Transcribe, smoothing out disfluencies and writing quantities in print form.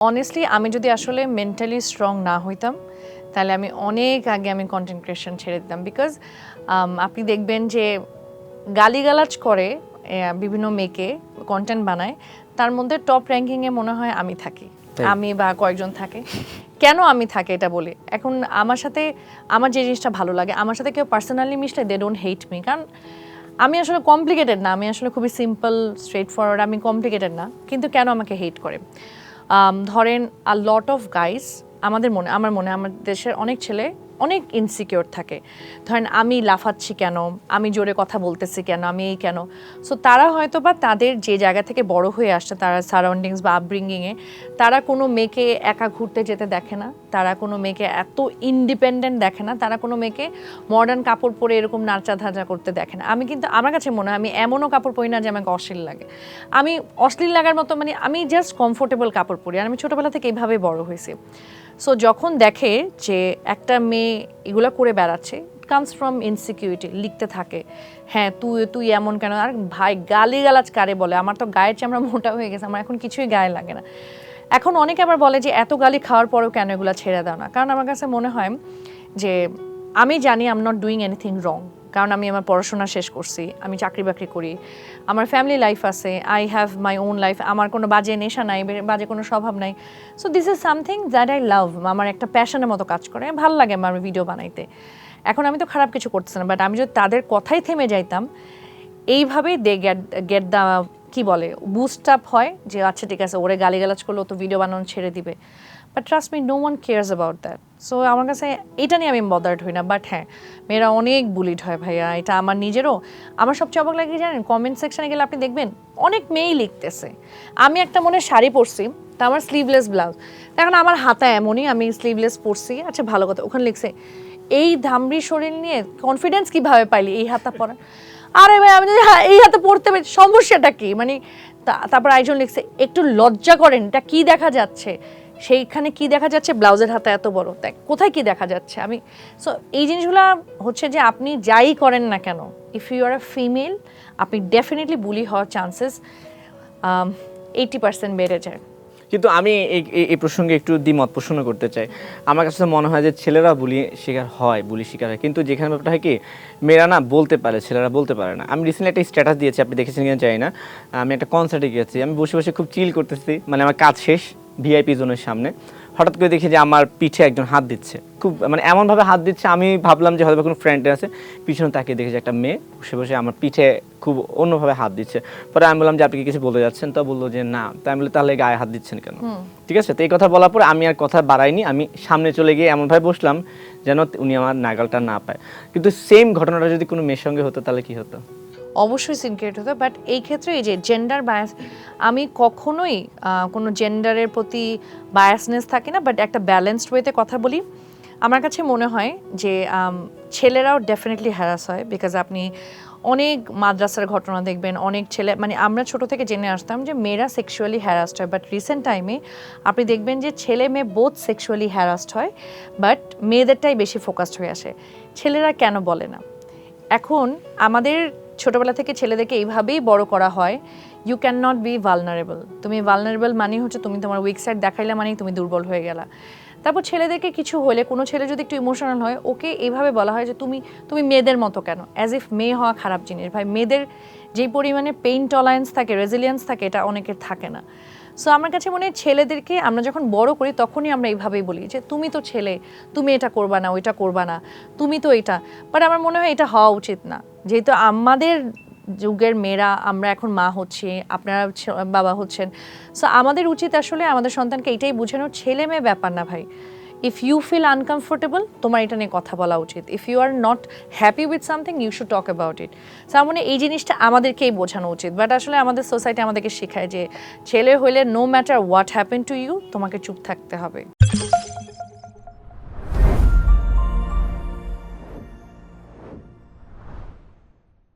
honestly আমি যদি আসলে মেন্টালি স্ট্রং না হইতাম তাহলে আমি অনেক আগে আমি কন্টেন্ট ক্রিয়েশন ছেড়ে দিতাম বিকজ আপনি দেখবেন যে গালিগালাজ করে বিভিন্ন মেয়েকে কন্টেন্ট বানায় তার মধ্যে টপ র্যাঙ্কিংয়ে মনে হয় আমি থাকি আমি বা কয়েকজন থাকে কেন আমি থাকি এটা বলি এখন আমার সাথে আমার যে জিনিসটা ভালো লাগে আমার সাথে কেউ পার্সোনালি মিশলে দে ডোন্ট হেট মি কারণ আমি আসলে কমপ্লিকেটেড না আমি আসলে খুবই সিম্পল স্ট্রেট ফরওয়ার্ড আমি কমপ্লিকেটেড না কিন্তু কেন আমাকে হেট করে ধরেন আ লট অফ গাইস আমার দেশের অনেক ছেলে অনেক ইনসিকিউর থাকে ধরেন আমি লাফাচ্ছি কেন আমি জোরে কথা বলতেছি কেন আমি এই কেন সো তারা হয়তো বা তাদের যে জায়গা থেকে বড় হয়ে আসছে তারা সারাউন্ডিংস বা আপব্রিঙ্গিংয়ে তারা কোনো মেয়েকে একা ঘুরতে যেতে দেখে না তারা কোনো মেয়েকে এত ইন্ডিপেন্ডেন্ট দেখে না তারা কোনো মেয়েকে মডার্ন কাপড় পরে এরকম নাচা ধাচা করতে দেখে না আমি কিন্তু আমার কাছে মনে হয় আমি এমনও কাপড় পরি না যে আমাকে অশ্লীল লাগে আমি অশ্লীল লাগার মতো মানে আমি জাস্ট কমফোর্টেবল কাপড় পরি আর আমি ছোটোবেলা থেকে এইভাবে বড় হয়েছি সো যখন দেখে যে একটা মেয়ে এগুলো করে বেড়াচ্ছে কামস ফ্রম ইনসিকিউরিটি লিখতে থাকে হ্যাঁ তুই এমন কেন আর ভাই গালিগালাজ কারে বলে আমার তো গায়ের চামড়া মোটা হয়ে গেছে আমার এখন কিছুই গায়ে লাগে না এখন অনেকে আবার বলে যে এত গালি খাওয়ার পরেও কেন এগুলো ছেড়ে দাও না কারণ আমার কাছে মনে হয় যে আমি জানি I am not doing anything wrong কারণ আমি আমার পড়াশোনা শেষ করছি আমি চাকরি বাকরি করি আমার ফ্যামিলি লাইফ আছে I have my own life আমার কোনো বাজে নেশা নাই বাজে কোনো স্বভাব নাই so this is something that I love আমার একটা প্যাশনের মতো কাজ করে ভালো লাগে আমার ভিডিও বানাইতে এখন আমি তো খারাপ কিছু করতেছি না বাট আমি যদি তাদের কথাই থেমে যাইতাম এইভাবেই দে গেট দ্য কী বলে বুস্ট আপ হয় যে আচ্ছা ঠিক আছে ওরে গালিগালাজ করলে ও তো ভিডিও বানানো ছেড়ে দিবে but trust me no one cares about that so আমার কাছে এটা নিয়ে আমি বদার্ড হই না বাট হ্যাঁ মেয়েরা অনেক বুলিড হয় ভাইয়া এটা আমার নিজেরও আমার সবচেয়ে অবাক লাগে জানেন কমেন্ট সেকশনে গেলে আপনি দেখবেন অনেক মেয়েই লিখতেছে আমি একটা মনে শাড়ি পরছি তা আমার স্লিভলেস ব্লাউজ এখন আমার হাতে এমনই আমি স্লিভলেস পরছি আচ্ছা ভালো কথা ওখানে লিখছে এই ধামড়ি শরীর নিয়ে কনফিডেন্স কীভাবে পাইলি এই হাতটা পরা আরে ভাই আমি যদি এই হাতে পড়তে পারি সমস্যাটা কি মানে তারপর আরেকজন লিখছে একটু লজ্জা করেন এটা কী দেখা যাচ্ছে সেইখানে কি দেখা যাচ্ছে ব্লাউজের হাতে এত বড় তাই কোথায় কি দেখা যাচ্ছে আমি সো এই জিনিসগুলো হচ্ছে যে আপনি যাই করেন না কেন if you are a female আপনি ডেফিনেটলি বুলি হওয়ার চান্সেস 80% বেড়ে যায় কিন্তু আমি এই প্রসঙ্গে একটু দ্বিমত পোষণ করতে চাই আমার কাছে মনে হয় যে ছেলেরা বুলি শিকার হয় কিন্তু যেখানে ব্যাপারটা হয় কি মেয়েরা না বলতে পারে ছেলেরা বলতে পারে না আমি রিসেন্টলি একটা স্ট্যাটাস দিয়েছি আপনি দেখেছেন কিনা জানি না আমি একটা কনসার্টে গিয়েছি আমি বসে বসে খুব চিল করতেছি মানে আমার কাজ শেষ ভিআইপি জোনের সামনে হঠাৎ করে দেখি যে আমার পিঠে একজন হাত দিচ্ছে খুব মানে এমনভাবে হাত দিচ্ছে আমি ভাবলাম যে হয়তো কোনো ফ্রেন্ড আছে পিছনে তাকিয়ে দেখি যে একটা মেয়ে বসে বসে আমার পিঠে খুব অন্যভাবে হাত দিচ্ছে পরে আমি বললাম যে আপনি কি কিছু বলতে যাচ্ছেন তো বললো যে না তাই আমি বলি তাহলে গায়ে হাত দিচ্ছেন কেন ঠিক আছে তো এই কথা বলার পর আমি আর কথা বাড়াইনি আমি সামনে চলে গিয়ে এমনভাবে বসলাম যেন উনি আমার নাগালটা না পায় কিন্তু সেম ঘটনাটা যদি কোনো মেয়ের সঙ্গে হতো তাহলে কি হতো অবশ্যই সিনক্রিয়েট হতো বাট এই ক্ষেত্রে এই যে জেন্ডার বায়াস আমি কখনোই কোনো জেন্ডারের প্রতি বায়াসনেস থাকে না বাট একটা ব্যালেন্সড ওয়েতে কথা বলি আমার কাছে মনে হয় যে ছেলেরাও ডেফিনেটলি হ্যারাস হয় বিকজ আপনি অনেক মাদ্রাসার ঘটনা দেখবেন অনেক ছেলে মানে আমরা ছোট থেকে জেনে আসতাম যে মেয়েরা সেক্সুয়ালি হ্যারাসড হয় বাট রিসেন্ট টাইমে আপনি দেখবেন যে ছেলে মেয়ে বোথ সেক্সুয়ালি হ্যারাসড হয় বাট মেয়েদেরটাই বেশি ফোকাসড হয়ে আসে ছেলেরা কেন বলে না এখন আমাদের ছোটোবেলা থেকে ছেলেদেরকে এইভাবেই বড় করা হয় you can not be vulnerable তুমি ভালনারেবল মানে হচ্ছে তুমি তোমার উইক সাইড দেখাইলে মানেই তুমি দুর্বল হয়ে গেলা তারপর ছেলেদেরকে কিছু হলে কোনো ছেলে যদি একটু ইমোশনাল হয় ওকে এইভাবে বলা হয় যে তুমি মেয়েদের মতো কেন অ্যাজ ইফ মেয়ে হওয়া খারাপ জিনিস ভাই মেয়েদের যেই পরিমাণে পেইন টলারেন্স থাকে রেজিলিয়েন্স থাকে এটা অনেকের থাকে না সো আমার কাছে মনে হয় ছেলেদেরকে আমরা যখন বড় করি তখনই আমরা এইভাবেই বলি যে তুমি তো ছেলে তুমি এটা করবা না ওইটা করবা না তুমি তো এটা বাট আমার মনে হয় এটা হওয়া উচিত না যেহেতু আমাদের যুগের মেয়েরা আমরা এখন মা হচ্ছি আপনারা বাবা হচ্ছেন সো আমাদের উচিত আসলে আমাদের সন্তানকে এটাই বোঝানো ছেলে মেয়ে ব্যাপার না ভাই ইফ ইউ ফিল আনকমফোর্টেবল তোমার এটা নিয়ে কথা বলা উচিত if you are not happy with something you should talk about it so আমার মনে এই জিনিসটা আমাদেরকেই বোঝানো উচিত বাট আসলে আমাদের সোসাইটি আমাদেরকে শেখায় যে ছেলে হইলে no matter what happen to you তোমাকে চুপ থাকতে হবে